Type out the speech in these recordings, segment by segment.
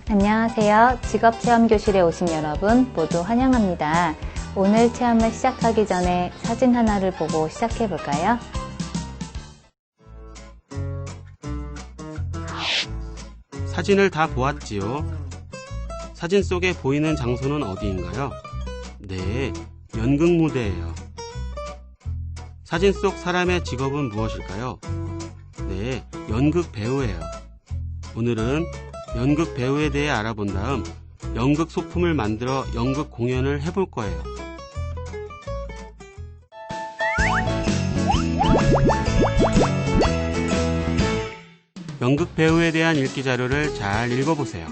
안녕하세요. 직업체험교실에 오신 여러분 모두 환영합니다. 오늘 체험을 시작하기 전에 사진 하나를 보고 시작해 볼까요? 사진을 다 보았지요. 사진 속에 보이는 장소는 어디인가요? 네, 연극무대예요. 사진 속 사람의 직업은 무엇일까요? 네, 연극 배우예요. 오늘은 연극 배우에 대해 알아본 다음 연극 소품을 만들어 연극 공연을 해볼 거예요. 연극 배우에 대한 읽기 자료를 잘 읽어보세요.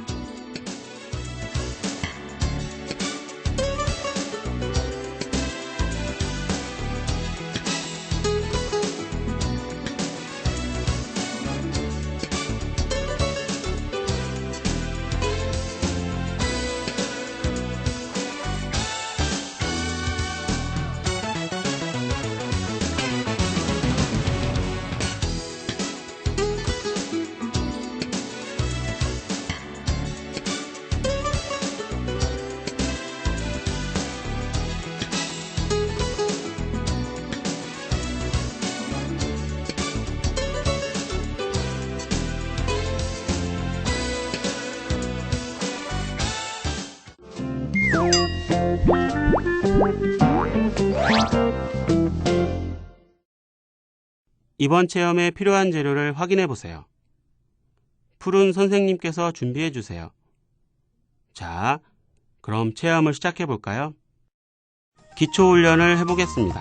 이번 체험에 필요한 재료를 확인해 보세요. 풀은 선생님께서 준비해 주세요. 자, 그럼 체험을 시작해 볼까요? 기초훈련을 해보겠습니다.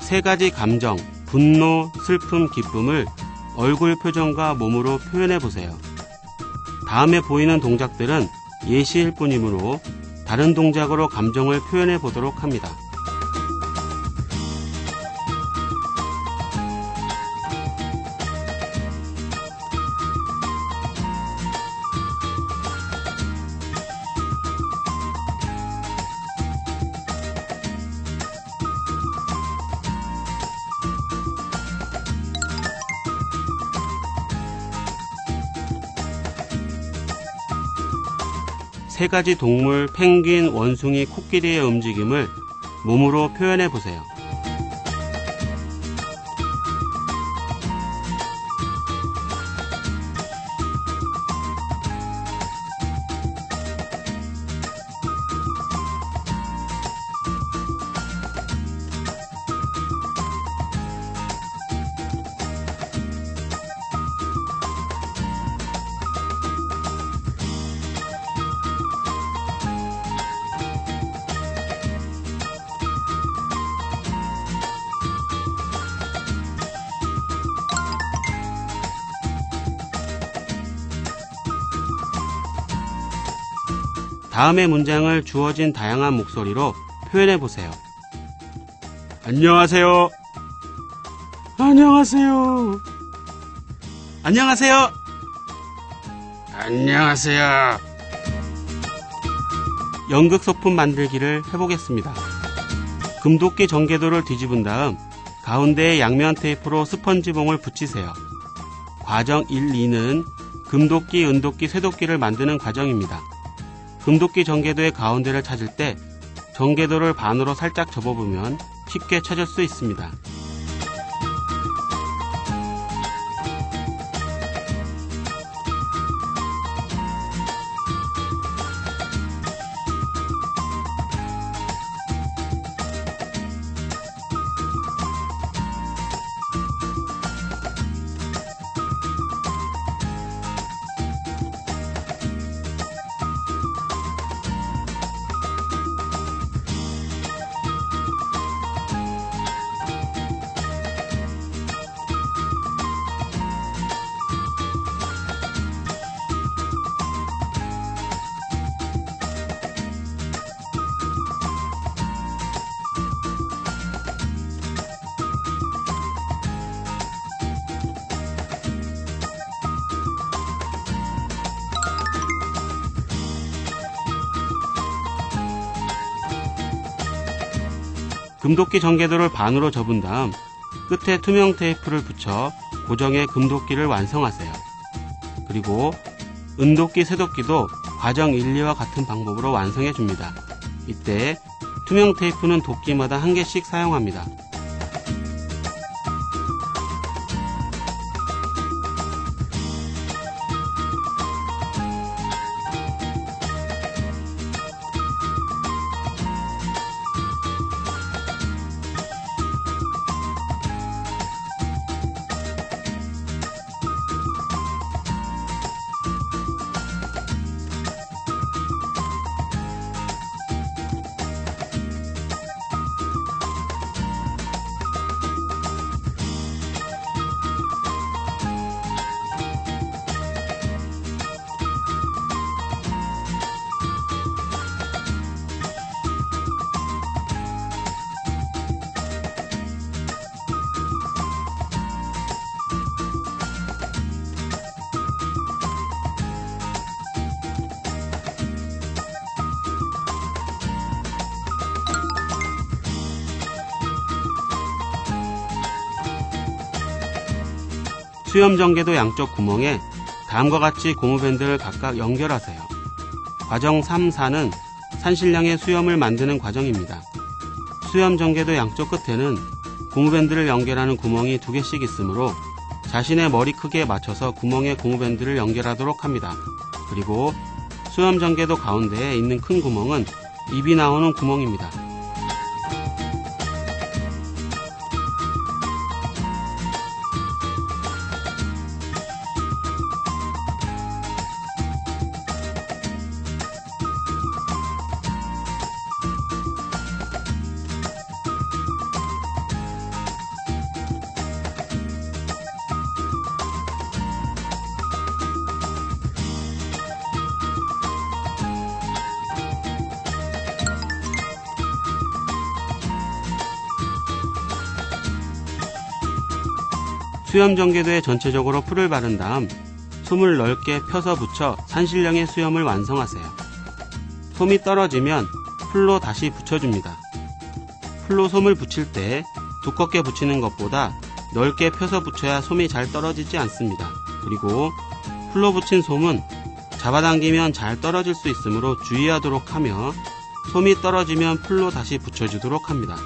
3가지 감정, 분노, 슬픔, 기쁨을 얼굴 표정과 몸으로 표현해 보세요. 다음에 보이는 동작들은 예시일 뿐이므로 다른 동작으로 감정을 표현해 보도록 합니다. 세 가지 동물, 펭귄, 원숭이, 코끼리의 움직임을 몸으로 표현해 보세요. 다음의 문장을 주어진 다양한 목소리로 표현해 보세요. 안녕하세요. 안녕하세요. 안녕하세요. 안녕하세요. 연극 소품 만들기를 해보겠습니다. 금도끼 전개도를 뒤집은 다음 가운데에 양면 테이프로 스펀지봉을 붙이세요. 과정 1, 2는 금도끼, 은도끼, 쇠도끼를 만드는 과정입니다. 금도끼 전개도의 가운데를 찾을 때 전개도를 반으로 살짝 접어보면 쉽게 찾을 수 있습니다. 금도끼 전개도를 반으로 접은 다음 끝에 투명 테이프를 붙여 고정의 금도끼를 완성하세요. 그리고 은도끼, 쇠도끼도 과정 1, 2와 같은 방법으로 완성해 줍니다. 이때 투명 테이프는 도끼마다 한 개씩 사용합니다. 수염 전개도 양쪽 구멍에 다음과 같이 고무밴드를 각각 연결하세요. 과정 3, 4는 산신령의 수염을 만드는 과정입니다. 수염 전개도 양쪽 끝에는 고무밴드를 연결하는 구멍이 2개씩 있으므로 자신의 머리 크기에 맞춰서 구멍에 고무밴드를 연결하도록 합니다. 그리고 수염 전개도 가운데에 있는 큰 구멍은 입이 나오는 구멍입니다. 수염 전개도에 전체적으로 풀을 바른 다음 솜을 넓게 펴서 붙여 산신령의 수염을 완성하세요. 솜이 떨어지면 풀로 다시 붙여줍니다. 풀로 솜을 붙일 때 두껍게 붙이는 것보다 넓게 펴서 붙여야 솜이 잘 떨어지지 않습니다. 그리고 풀로 붙인 솜은 잡아당기면 잘 떨어질 수 있으므로 주의하도록 하며 솜이 떨어지면 풀로 다시 붙여주도록 합니다.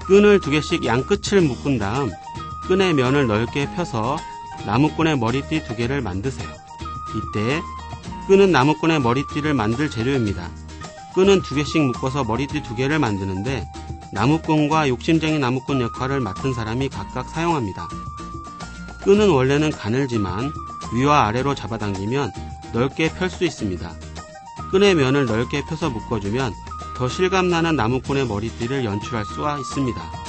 끈을 2개씩 양끝을 묶은 다음 끈의 면을 넓게 펴서 나무꾼의 머리띠 2개를 만드세요. 이때 끈은 나무꾼의 머리띠를 만들 재료입니다. 끈은 2개씩 묶어서 머리띠 2개를 만드는데 나무꾼과 욕심쟁이 나무꾼 역할을 맡은 사람이 각각 사용합니다. 끈은 원래는 가늘지만 위와 아래로 잡아당기면 넓게 펼 수 있습니다. 끈의 면을 넓게 펴서 묶어주면 더 실감나는 나무꾼의 머리띠를 연출할 수가 있습니다.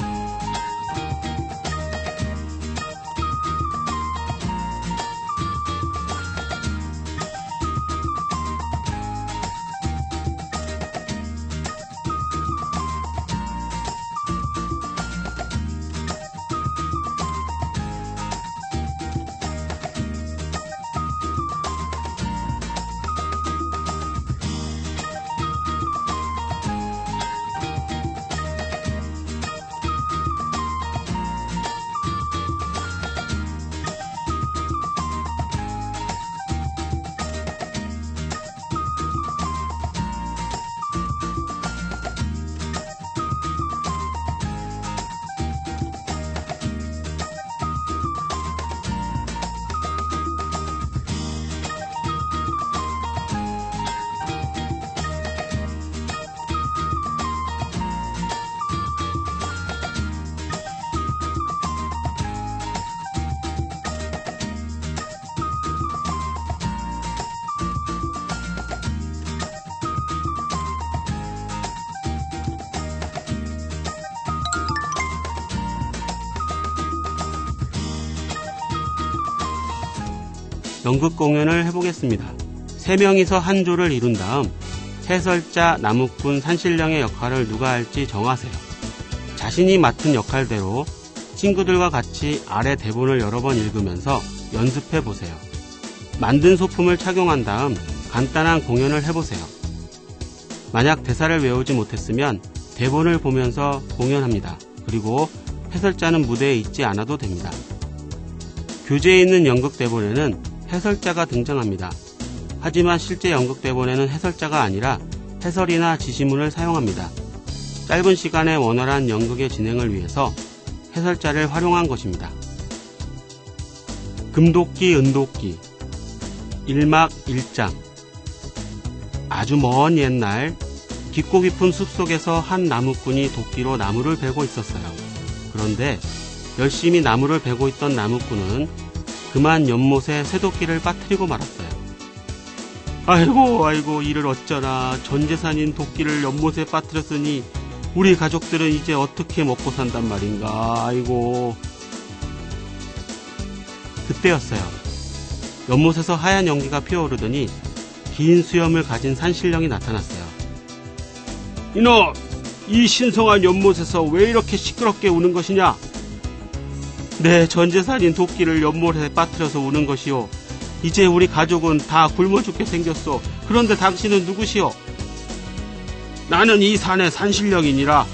연극 공연을 해보겠습니다. 3명이서 한 조를 이룬 다음 해설자, 나무꾼, 산신령의 역할을 누가 할지 정하세요. 자신이 맡은 역할대로 친구들과 같이 아래 대본을 여러 번 읽으면서 연습해 보세요. 만든 소품을 착용한 다음 간단한 공연을 해보세요. 만약 대사를 외우지 못했으면 대본을 보면서 공연합니다. 그리고 해설자는 무대에 있지 않아도 됩니다. 교재에 있는 연극 대본에는 해설자가 등장합니다. 하지만 실제 연극 대본에는 해설자가 아니라 해설이나 지시문을 사용합니다. 짧은 시간에 원활한 연극의 진행을 위해서 해설자를 활용한 것입니다. 금도끼, 은도끼, 일막 1장. 아주 먼 옛날 깊고 깊은 숲속에서 한 나무꾼이 도끼로 나무를 베고 있었어요. 그런데 열심히 나무를 베고 있던 나무꾼은 그만 연못에 쇠도끼를 빠뜨리고 말았어요. 아이고 이를 어쩌나. 전 재산인 도끼를 연못에 빠뜨렸으니 우리 가족들은 이제 어떻게 먹고 산단 말인가. 아이고. 그때였어요. 연못에서 하얀 연기가 피어오르더니 긴 수염을 가진 산신령이 나타났어요. 이놈! 이 신성한 연못에서 왜 이렇게 시끄럽게 우는 것이냐? 내 전재산인 도끼를 연못에 빠뜨려서 우는 것이요. 이제 우리 가족은 다 굶어 죽게 생겼소. 그런데 당신은 누구시오? 나는 이 산의 산신령이니라.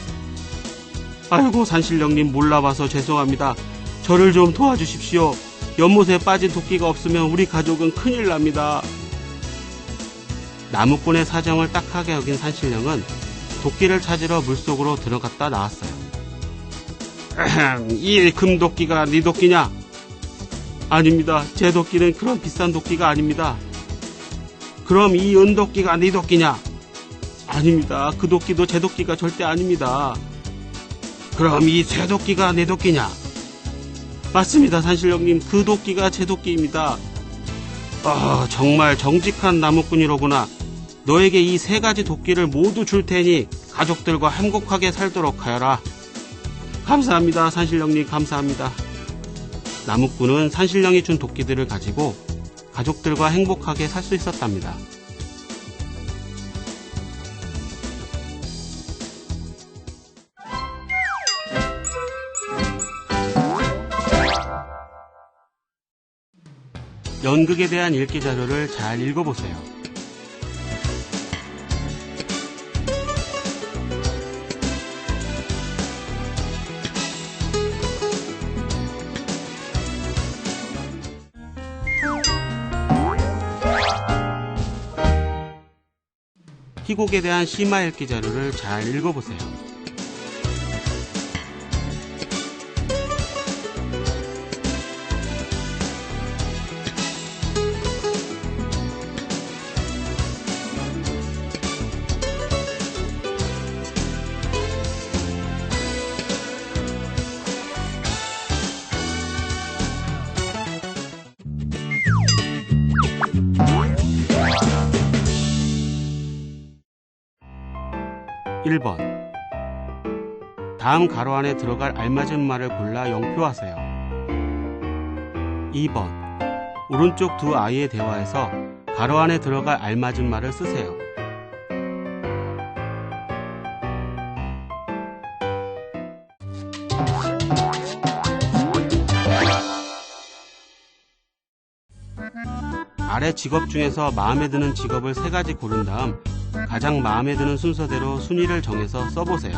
아이고, 산신령님, 몰라봐서 죄송합니다. 저를 좀 도와주십시오. 연못에 빠진 도끼가 없으면 우리 가족은 큰일 납니다. 나무꾼의 사정을 딱하게 여긴 산신령은 도끼를 찾으러 물속으로 들어갔다 나왔어요. 이 금도끼가 네 도끼냐? 아닙니다. 제 도끼는 그런 비싼 도끼가 아닙니다. 그럼 이 은도끼가 네 도끼냐? 아닙니다. 그 도끼도 제 도끼가 절대 아닙니다. 그럼 이 쇠도끼가 내 도끼냐? 맞습니다, 산신령님. 그 도끼가 제 도끼입니다. 정말 정직한 나무꾼이로구나. 너에게 이 3가지 도끼를 모두 줄 테니 가족들과 행복하게 살도록 하여라. 감사합니다, 산신령님. 감사합니다. 나무꾼은 산신령이 준 도끼들을 가지고 가족들과 행복하게 살 수 있었답니다. 연극에 대한 읽기 자료를 잘 읽어보세요. 희곡에 대한 심화 읽기 자료를 잘 읽어보세요. (1번) 다음 가로 안에 들어갈 알맞은 말을 골라 영표하세요. 2번 오른쪽 두 아이의 대화에서 가로 안에 들어갈 알맞은 말을 쓰세요. '아래 직업 중에서 마음에 드는 직업을 3가지 고른 다음 가장 마음에 드는 순서대로 순위를 정해서 써보세요.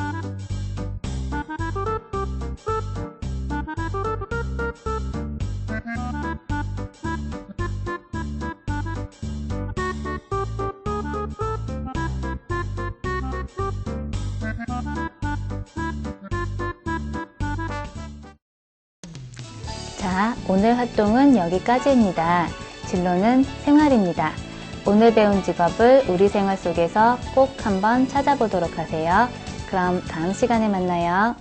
자, 오늘 활동은 여기까지입니다. 진로는 생활입니다. 오늘 배운 직업을 우리 생활 속에서 꼭 한번 찾아보도록 하세요. 그럼 다음 시간에 만나요.